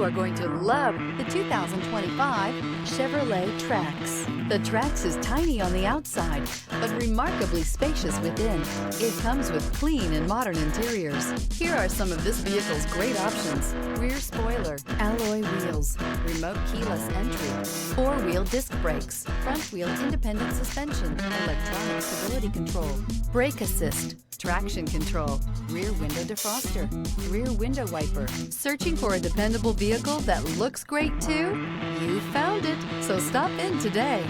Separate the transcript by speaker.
Speaker 1: You are going to love the 2025 Chevrolet Trax. The Trax is tiny on the outside, but remarkably spacious within. It comes with clean and modern interiors. Here are some of this vehicle's great options: rear spoiler, alloy wheels, remote keyless entry, four-wheel disc brakes, front-wheel independent suspension, electronic stability control, brake assist, traction control, rear window defroster, rear window wiper. Searching for a dependable vehicle that looks great too? You found it, so stop in today.